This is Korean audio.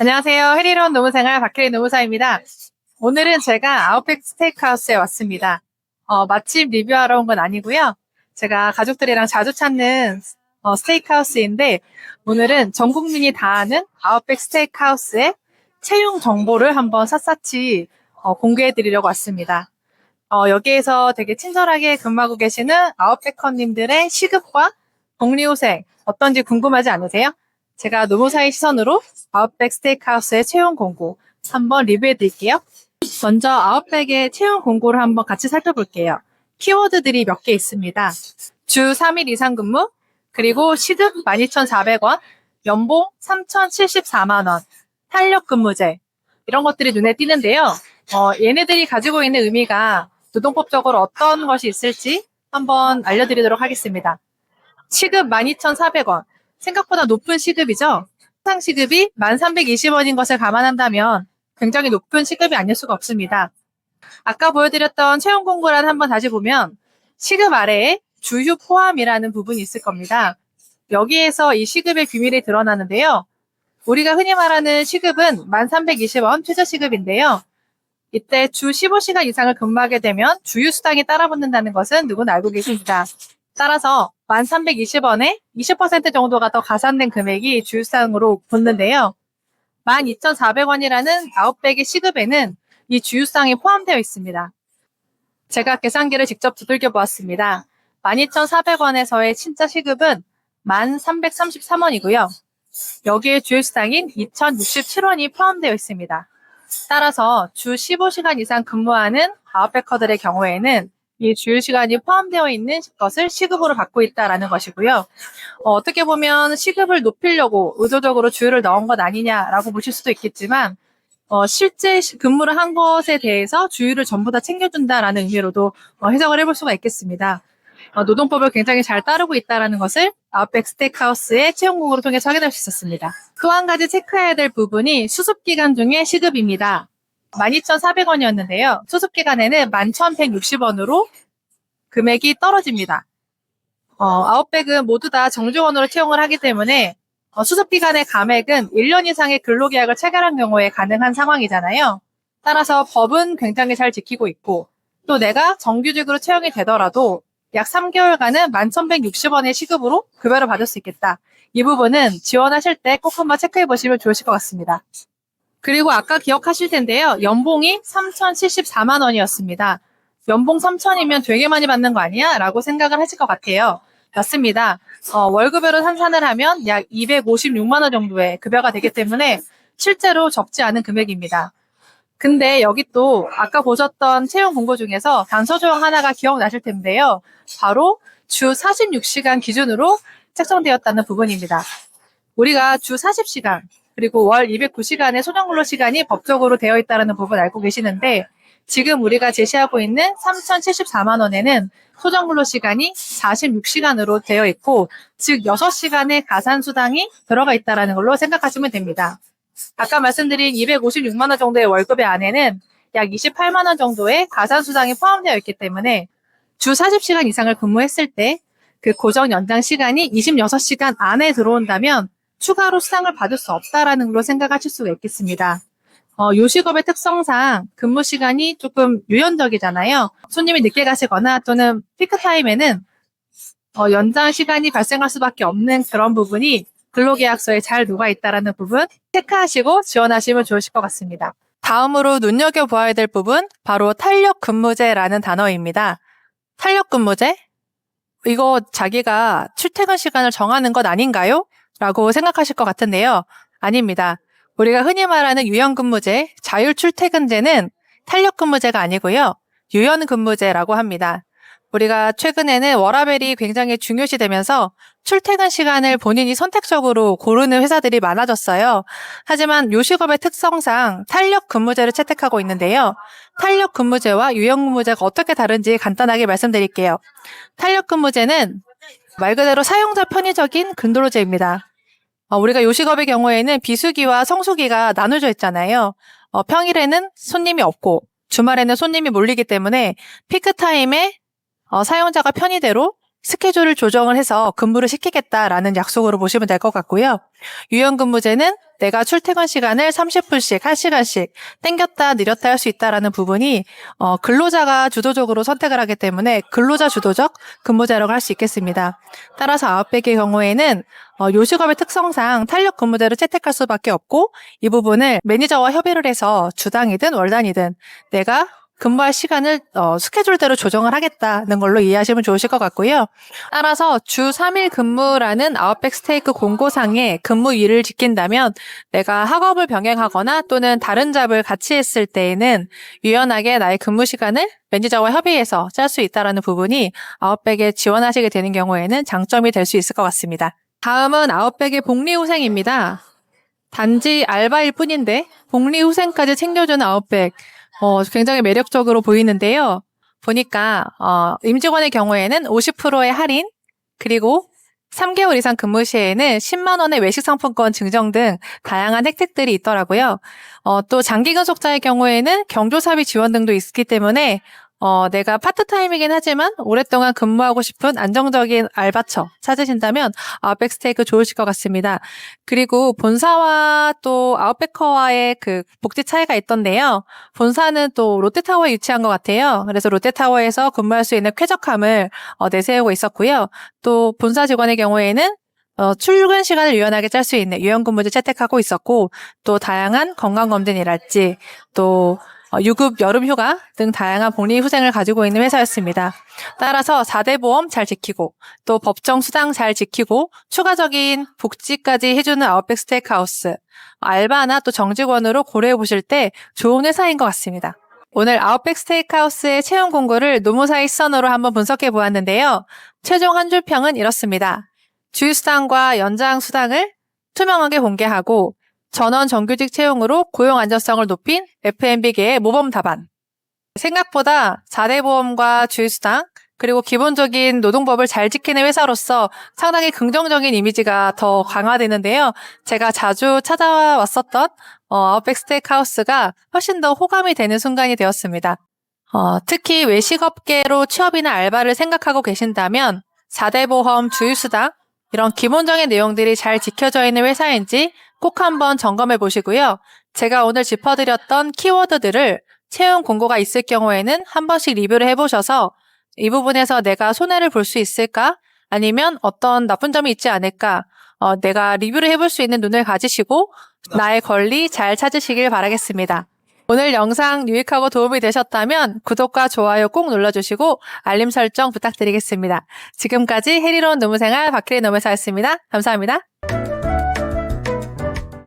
안녕하세요. 해리론 노무생활 박혜리 노무사입니다. 오늘은 제가 아웃백 스테이크하우스에 왔습니다. 맛집 리뷰하러 온 건 아니고요. 제가 가족들이랑 자주 찾는 스테이크하우스인데 오늘은 전 국민이 다 아는 아웃백 스테이크하우스의 채용 정보를 한번 샅샅이 공개해 드리려고 왔습니다. 여기에서 되게 친절하게 근무하고 계시는 아웃백커님들의 시급과 복리후생 어떤지 궁금하지 않으세요? 제가 노무사의 시선으로 아웃백 스테이크하우스의 채용 공고 한번 리뷰해 드릴게요. 먼저 아웃백의 채용 공고를 한번 같이 살펴볼게요. 키워드들이 몇 개 있습니다. 주 3일 이상 근무, 그리고 시급 12,400원, 연봉 3,074만 원, 탄력 근무제 이런 것들이 눈에 띄는데요. 얘네들이 가지고 있는 의미가 노동법적으로 어떤 것이 있을지 한번 알려드리도록 하겠습니다. 시급 12,400원. 생각보다 높은 시급이죠. 통상 시급이 1,320원인 것을 감안한다면 굉장히 높은 시급이 아닐 수가 없습니다. 아까 보여드렸던 채용 공고란 한번 다시 보면 시급 아래에 주휴 포함이라는 부분이 있을 겁니다. 여기에서 이 시급의 비밀이 드러나는데요. 우리가 흔히 말하는 시급은 1,320원 최저시급인데요. 이때 주 15시간 이상을 근무하게 되면 주휴수당이 따라붙는다는 것은 누구나 알고 계십니다. 따라서 1,320원에 20% 정도가 더 가산된 금액이 주휴수당으로 붙는데요. 12,400원이라는 아웃백의 시급에는 이 주휴수당이 포함되어 있습니다. 제가 계산기를 직접 두들겨 보았습니다. 12,400원에서의 진짜 시급은 1,333원이고요. 여기에 주휴수당인 2,067원이 포함되어 있습니다. 따라서 주 15시간 이상 근무하는 아웃백커들의 경우에는 이 주휴 시간이 포함되어 있는 것을 시급으로 받고 있다라는 것이고요. 어떻게 보면 시급을 높이려고 의도적으로 주휴를 넣은 것 아니냐라고 보실 수도 있겠지만 실제 근무를 한 것에 대해서 주휴를 전부 다 챙겨준다라는 의미로도 해석을 해볼 수가 있겠습니다. 노동법을 굉장히 잘 따르고 있다는 것을 아웃백 스테이크하우스의 채용 공고를 통해서 확인할 수 있었습니다. 또 한 가지 체크해야 될 부분이 수습기간 중에 시급입니다. 12,400원이었는데요. 수습기간에는 11,160원으로 금액이 떨어집니다. 아웃백은 모두 다 정직원으로 채용을 하기 때문에 수습기간의 감액은 1년 이상의 근로계약을 체결한 경우에 가능한 상황이잖아요. 따라서 법은 굉장히 잘 지키고 있고 또 내가 정규직으로 채용이 되더라도 약 3개월간은 11,160원의 시급으로 급여를 받을 수 있겠다. 이 부분은 지원하실 때 꼭 한번 체크해 보시면 좋으실 것 같습니다. 그리고 아까 기억하실 텐데요. 연봉이 3,074만 원이었습니다. 연봉 3,000이면 되게 많이 받는 거 아니야? 라고 생각을 하실 것 같아요. 맞습니다. 월급으로 환산을 하면 약 256만 원 정도의 급여가 되기 때문에 실제로 적지 않은 금액입니다. 근데 여기 또 아까 보셨던 채용 공고 중에서 단서 조항 하나가 기억나실 텐데요. 바로 주 46시간 기준으로 책정되었다는 부분입니다. 우리가 주 40시간 그리고 월 209시간의 소정근로시간이 법적으로 되어 있다는 부분 알고 계시는데 지금 우리가 제시하고 있는 3,074만 원에는 소정근로시간이 46시간으로 되어 있고 즉 6시간의 가산수당이 들어가 있다는 걸로 생각하시면 됩니다. 아까 말씀드린 256만 원 정도의 월급의 안에는 약 28만 원 정도의 가산수당이 포함되어 있기 때문에 주 40시간 이상을 근무했을 때 그 고정 연장 시간이 26시간 안에 들어온다면 추가로 수당을 받을 수 없다라는 걸로 생각하실 수가 있겠습니다. 요식업의 특성상 근무 시간이 조금 유연적이잖아요. 손님이 늦게 가시거나 또는 피크타임에는 연장 시간이 발생할 수밖에 없는 그런 부분이 근로계약서에 잘 녹아 있다는 부분 체크하시고 지원하시면 좋으실 것 같습니다. 다음으로 눈여겨보아야 될 부분 바로 탄력근무제라는 단어입니다. 탄력근무제? 이거 자기가 출퇴근 시간을 정하는 것 아닌가요? 라고 생각하실 것 같은데요. 아닙니다. 우리가 흔히 말하는 유연근무제, 자율출퇴근제는 탄력근무제가 아니고요. 유연근무제라고 합니다. 우리가 최근에는 워라밸이 굉장히 중요시되면서 출퇴근 시간을 본인이 선택적으로 고르는 회사들이 많아졌어요. 하지만 요식업의 특성상 탄력근무제를 채택하고 있는데요. 탄력근무제와 유연근무제가 어떻게 다른지 간단하게 말씀드릴게요. 탄력근무제는 말 그대로 사용자 편의적인 근로제입니다. 우리가 요식업의 경우에는 비수기와 성수기가 나눠져 있잖아요. 평일에는 손님이 없고 주말에는 손님이 몰리기 때문에 피크타임에 사용자가 편의대로 스케줄을 조정을 해서 근무를 시키겠다라는 약속으로 보시면 될 것 같고요. 유연근무제는 내가 출퇴근 시간을 30분씩, 1시간씩 땡겼다 느렸다 할 수 있다라는 부분이 근로자가 주도적으로 선택을 하기 때문에 근로자 주도적 근무제라고 할 수 있겠습니다. 따라서 아웃백의 경우에는 요식업의 특성상 탄력 근무제를 채택할 수밖에 없고 이 부분을 매니저와 협의를 해서 주당이든 월단이든 내가 근무할 시간을 스케줄대로 조정을 하겠다는 걸로 이해하시면 좋으실 것 같고요. 따라서 주 3일 근무라는 아웃백 스테이크 공고상의 근무일을 지킨다면 내가 학업을 병행하거나 또는 다른 잡을 같이 했을 때에는 유연하게 나의 근무 시간을 매니저와 협의해서 짤 수 있다는 부분이 아웃백에 지원하시게 되는 경우에는 장점이 될 수 있을 것 같습니다. 다음은 아웃백의 복리후생입니다. 단지 알바일 뿐인데 복리후생까지 챙겨주는 아웃백. 굉장히 매력적으로 보이는데요. 보니까 임직원의 경우에는 50%의 할인, 그리고 3개월 이상 근무 시에는 10만 원의 외식 상품권 증정 등 다양한 혜택들이 있더라고요. 또 장기 근속자의 경우에는 경조사비 지원 등도 있기 때문에 내가 파트타임이긴 하지만 오랫동안 근무하고 싶은 안정적인 알바처 찾으신다면 아웃백 스테이크 좋으실 것 같습니다. 그리고 본사와 또 아웃백커와의 그 복지 차이가 있던데요. 본사는 또 롯데타워에 위치한 것 같아요. 그래서 롯데타워에서 근무할 수 있는 쾌적함을 내세우고 있었고요. 또 본사 직원의 경우에는 출근 시간을 유연하게 짤 수 있는 유연근무제 채택하고 있었고 또 다양한 건강검진이랄지 또 유급 여름휴가 등 다양한 복리후생을 가지고 있는 회사였습니다. 따라서 4대 보험 잘 지키고 또 법정 수당 잘 지키고 추가적인 복지까지 해주는 아웃백 스테이크하우스, 알바나 또 정직원으로 고려해 보실 때 좋은 회사인 것 같습니다. 오늘 아웃백 스테이크하우스의 채용 공고를 노무사의 시선으로 한번 분석해 보았는데요. 최종 한 줄 평은 이렇습니다. 주휴수당과 연장수당을 투명하게 공개하고 전원 정규직 채용으로 고용 안전성을 높인 F&B계의 모범 답안. 생각보다 4대 보험과 주휴수당 그리고 기본적인 노동법을 잘 지키는 회사로서 상당히 긍정적인 이미지가 더 강화되는데요. 제가 자주 찾아왔었던 아웃백 스테이크하우스가 훨씬 더 호감이 되는 순간이 되었습니다. 특히 외식업계로 취업이나 알바를 생각하고 계신다면 4대 보험, 주휴수당 이런 기본적인 내용들이 잘 지켜져 있는 회사인지 꼭 한번 점검해 보시고요. 제가 오늘 짚어드렸던 키워드들을 채용 공고가 있을 경우에는 한 번씩 리뷰를 해보셔서 이 부분에서 내가 손해를 볼 수 있을까? 아니면 어떤 나쁜 점이 있지 않을까? 내가 리뷰를 해볼 수 있는 눈을 가지시고 나의 권리 잘 찾으시길 바라겠습니다. 오늘 영상 유익하고 도움이 되셨다면 구독과 좋아요 꼭 눌러주시고 알림 설정 부탁드리겠습니다. 지금까지 해리로운 노무생활 박혜리 노무사였습니다. 감사합니다.